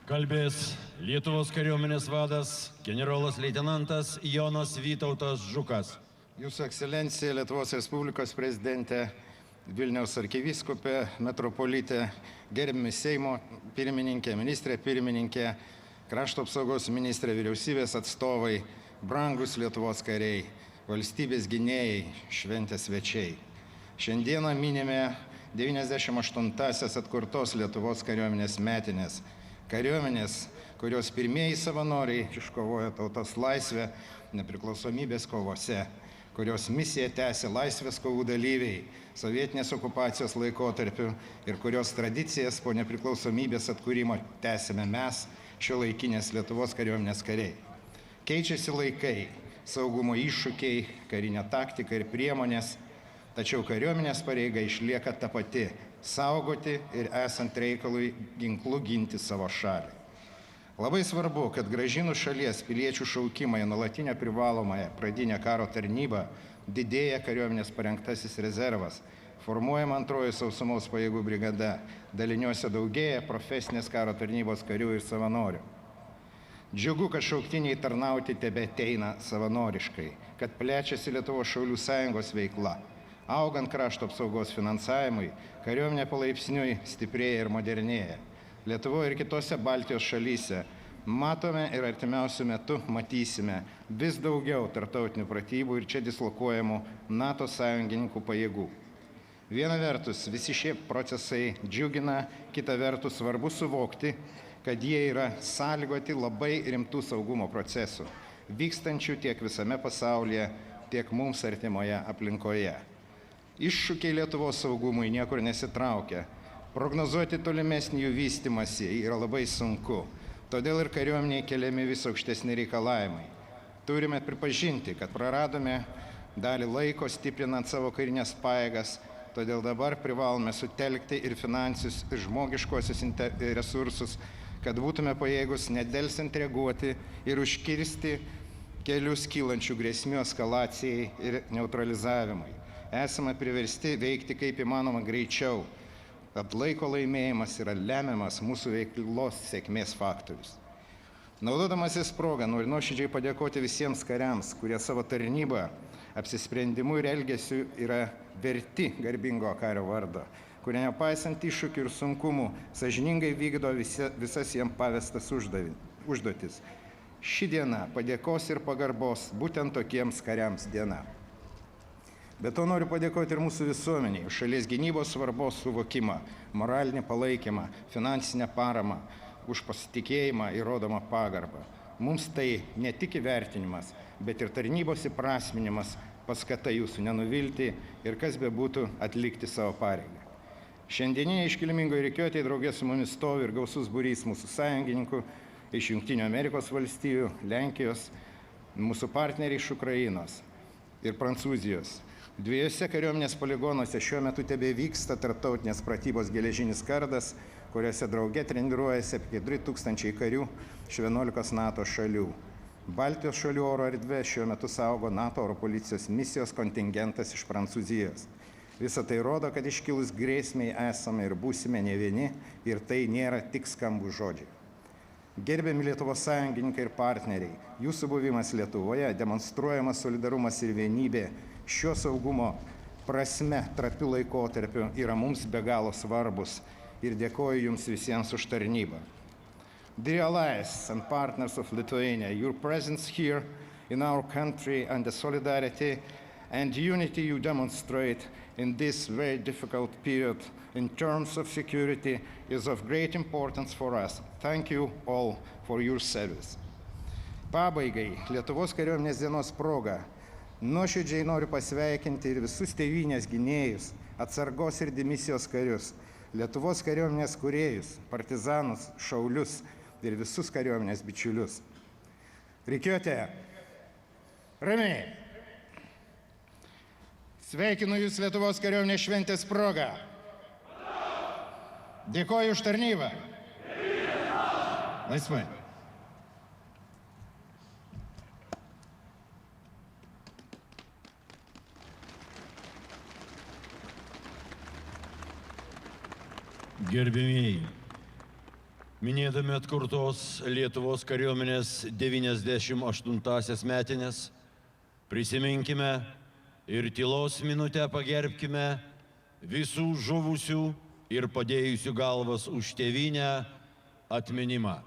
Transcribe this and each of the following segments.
Kalbės Lietuvos kariuomenės vadas generolas leitenantas Jonas Vytautas Žukas. Jūsų ekscelencija Lietuvos Respublikos prezidentė, Vilniaus arkivyskupė, metropolitė, gerbiami Seimo pirmininkė, ministrė pirmininkė, krašto apsaugos ministrė, vyriausybės atstovai, brangus Lietuvos kariai, valstybės gynėjai, šventės svečiai. Šiandieną minime 98-asias atkurtos Lietuvos kariuomenės metinės. Kariuomenės, kurios pirmieji savanoriai iškovojo tautos laisvę nepriklausomybės kovose, kurios misiją tęsė laisvės kovų dalyviai sovietinės okupacijos laikotarpiu ir kurios tradicijas po nepriklausomybės atkūrimo tęsime mes, šiuolaikinės Lietuvos kariuomenės kariai. Keičiasi laikai, saugumo iššūkiai, karinė taktika ir priemonės, tačiau kariuomenės pareiga išlieka ta pati – saugoti ir esant reikalui ginklu ginti savo šalį. Labai svarbu, kad grąžinus šalies piliečių šaukimą į nuolatinę privalomąją pradinę karo tarnybą didėja kariuomenės parengtasis rezervas, formuojama antroji sausumos pajėgų brigada, daliniuose daugėja profesinės karo tarnybos karių ir savanorių. Džiugu, kad šauktiniai tarnauti tebeateina savanoriškai, kad plečiasi Lietuvos Šaulių sąjungos veikla. Augant krašto apsaugos finansavimui, kariuomenė palaipsniui stiprėja ir modernėja. Lietuvoje ir kitose Baltijos šalyse matome ir artimiausiu metu matysime vis daugiau tarptautinių pratybų ir čia dislokuojamų NATO sąjungininkų pajėgų. Viena vertus, visi šie procesai džiugina, kita vertus svarbu suvokti, kad jie yra sąlygoti labai rimtų saugumo procesų, vykstančių tiek visame pasaulyje, tiek mums artimoje aplinkoje. Iššūkiai Lietuvos saugumui niekur nesitraukia. Prognozuoti tolimesnį jų vystymąsi yra labai sunku. Todėl ir kariuomeniai keliami vis aukštesni reikalavimai. Turime pripažinti, kad praradome dalį laiko stiprinant savo karinės pajėgas, todėl dabar privalome sutelkti ir finansinius, ir žmogiškuosius resursus, kad būtume pajėgus nedelsiant reaguoti ir užkirsti kelius kylančių grėsmių eskalacijai ir neutralizavimui. Esame priversti veikti kaip įmanoma greičiau, kad laiko laimėjimas yra lemiamas mūsų veiklos sėkmės faktorius. Naudodamasis progą, noriu nuoširdžiai padėkoti visiems kariams, kurie savo tarnybą, apsisprendimu ir elgesiu yra verti garbingo kario vardo, kurie nepaisant iššūkių ir sunkumų sąžiningai vykdo visas jiems pavestas užduotis. Ši diena padėkos ir pagarbos būtent tokiems kariams diena. Bet to noriu padėkoti ir mūsų visuomeniai, šalies gynybos svarbos suvokimą, moralinį palaikymą, finansinę paramą, už pasitikėjimą įrodomą pagarbą. Mums tai ne tik įvertinimas, bet ir tarnybos įprasminimas, paskata jūsų nenuvilti ir kas bebūtų atlikti savo pareigą. Šiandieninė iškilmingoje rikiuotėje draugė su mumis stovi ir gausus būrys mūsų sąjungininkų iš Jungtinių Amerikos valstijų, Lenkijos, mūsų partneriai iš Ukrainos ir Prancūzijos. Dviejose kariuomenės poligonuose šiuo metu tebevyksta tarptautinės pratybos Geležinis kardas, kuriuose drauge treniruojasi apie 3000 karių iš 11 NATO šalių. Baltijos šalių oro erdvę šiuo metu saugo NATO oro policijos misijos kontingentas iš Prancūzijos. Visa tai rodo, kad iškilus grėsmiai esame ir būsime ne vieni ir tai nėra tik skambūs žodžiai. Gerbiami Lietuvos sąjungininkai ir partneriai, jūsų buvimas Lietuvoje, demonstruojamas solidarumas ir vienybė šio saugumo prasme trapių laikotarpių yra mums be galo svarbus ir dėkoju jums visiems už tarnybą. Dear allies and partners of Lithuania, your presence here in our country and the solidarity and unity you demonstrate in this very difficult period in terms of security is of great importance for us. Thank you all for your service. Pabaigai, Lietuvos kariuomenės dienos proga, nuoširdžiai noriu pasveikinti ir visus tėvynės gynėjus, atsargos ir dimisijos karius, Lietuvos kariuomenės kūrėjus, partizanus, šaulius ir visus kariuomenės bičiulius. Rikiuotė, ramiai. Sveikinu Jūs Lietuvos kariuomenės šventės proga. Dėkoju už tarnybą. Laisvai. Gerbėmieji, Minėdami atkurtos Lietuvos kariuomenės 98-asias metinės, prisiminkime ir tylos minutę pagerbkime visų žuvusių ir padėjusių galvas už tėvynę atminimą.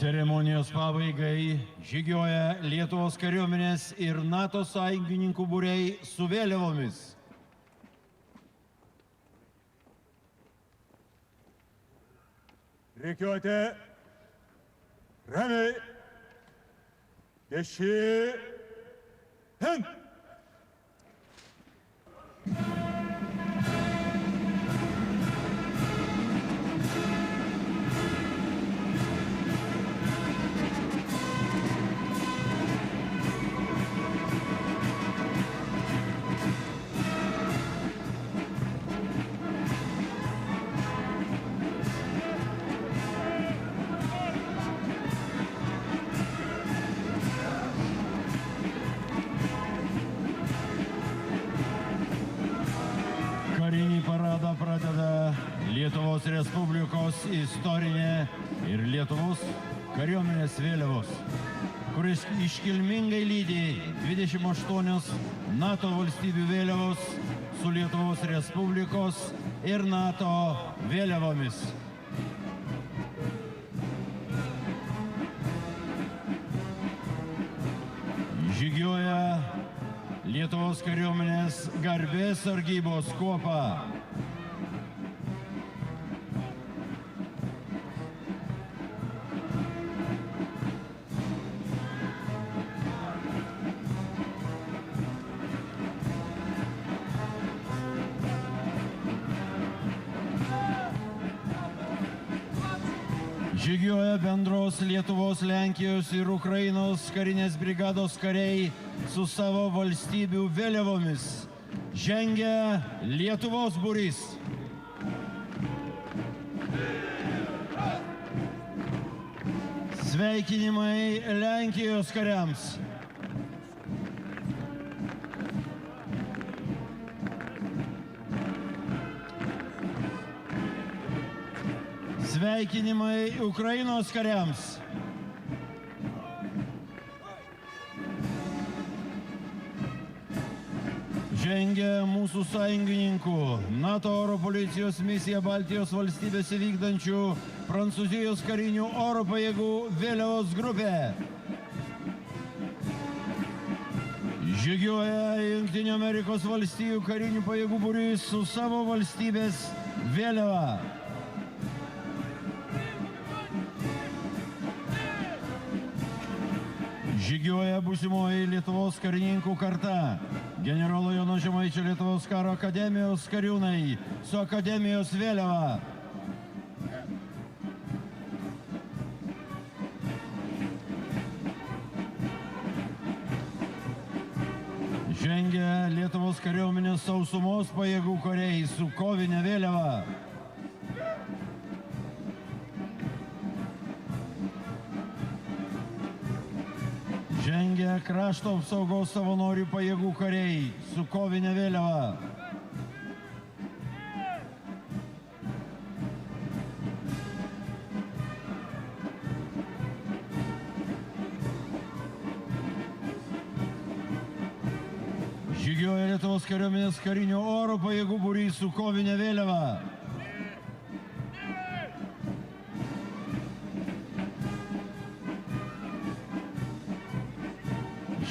Ceremonijos pabaigai žygiuoja Lietuvos kariuomenės ir NATO sąjungininkų būriai su vėliavomis. Rikiuotė, ramiai, dešinėn. Karinį paradą pradeda Lietuvos Respublikos istorinė ir Lietuvos kariuomenės vėliavos, kuris iškilmingai lydi 28 NATO valstybių vėliavos su Lietuvos Respublikos ir NATO vėliavomis. Žygiuoja Lietuvos kariuomenės garbės sargybos kuopa. Žygiuoja bendros Lietuvos, Lenkijos ir Ukrainos karinės brigados kariai su savo valstybių vėliavomis. Žengia Lietuvos būrys. Sveikinimai Lenkijos kariams. Sveikinimai Ukrainos kariams. Žengia mūsų sąjungininkų NATO oro policijos misiją Baltijos valstybėse vykdančių Prancūzijos karinių oro pajėgų vėliavos grupė. Žygiuoja Jungtinių Amerikos valstijų karinių pajėgų būrys su savo valstybės vėliava. Žygiuoja būsimoji Lietuvos karininkų karta. Generolo Jono Žemaičio Lietuvos karo akademijos kariūnai su akademijos vėliava. Žengia Lietuvos kariuomenės sausumos pajėgų kariai su kovinė vėliava. Žengia krašto apsaugos savanorių pajėgų kariai su kovinė vėliava. Žygiuoja Lietuvos kariuomenės karinių oro pajėgų būrys su kovinė vėliava.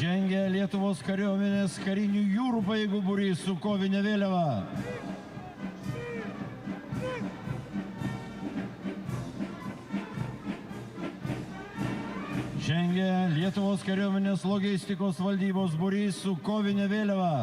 Žengia Lietuvos kariuomenės karinių jūrų pajėgų būrys su kovinė vėliava. Žengia Lietuvos kariuomenės logistikos valdybos būrys su kovinė vėliava.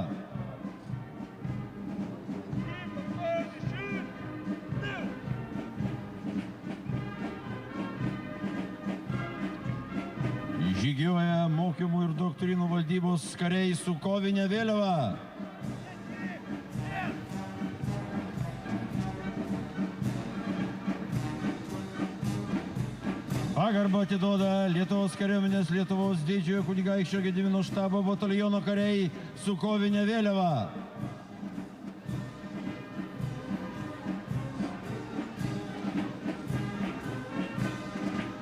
žygiuoja mokymų ir doktrinų valdybos kariai su kovinė vėliava. Pagarbą atiduoda Lietuvos kariuomenės Lietuvos didžiojo kunigaikščio Gedimino štabo bataliono kariai su kovinė vėliava.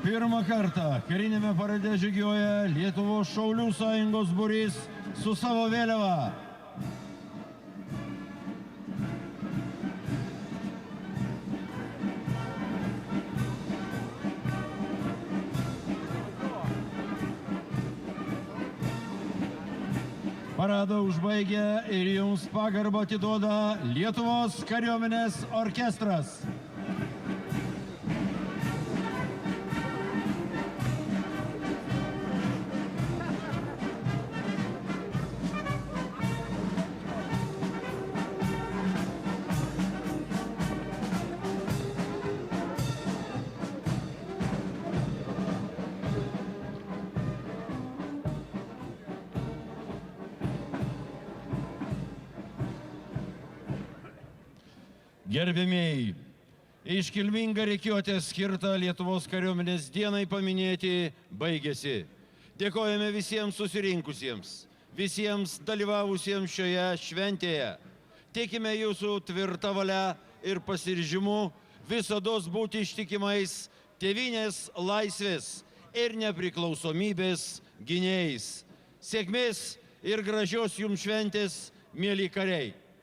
Pirmą kartą karinėme parade žygiuoja Lietuvos šaulių sąjungos būrys su savo vėliava. Paradą užbaigia ir jums pagarbą atiduoda Lietuvos kariuomenės orkestras. Gerbėmiai, iškilminga rikiuotė skirta Lietuvos kariuomenės dienai paminėti baigėsi. Dėkojame visiems susirinkusiems, visiems dalyvavusiems šioje šventėje. Tikime jūsų tvirtą valią ir pasiryžimu visados būti ištikimais tėvynės laisvės ir nepriklausomybės gynėjais. Sėkmės ir gražios jums šventės, mieli kariai.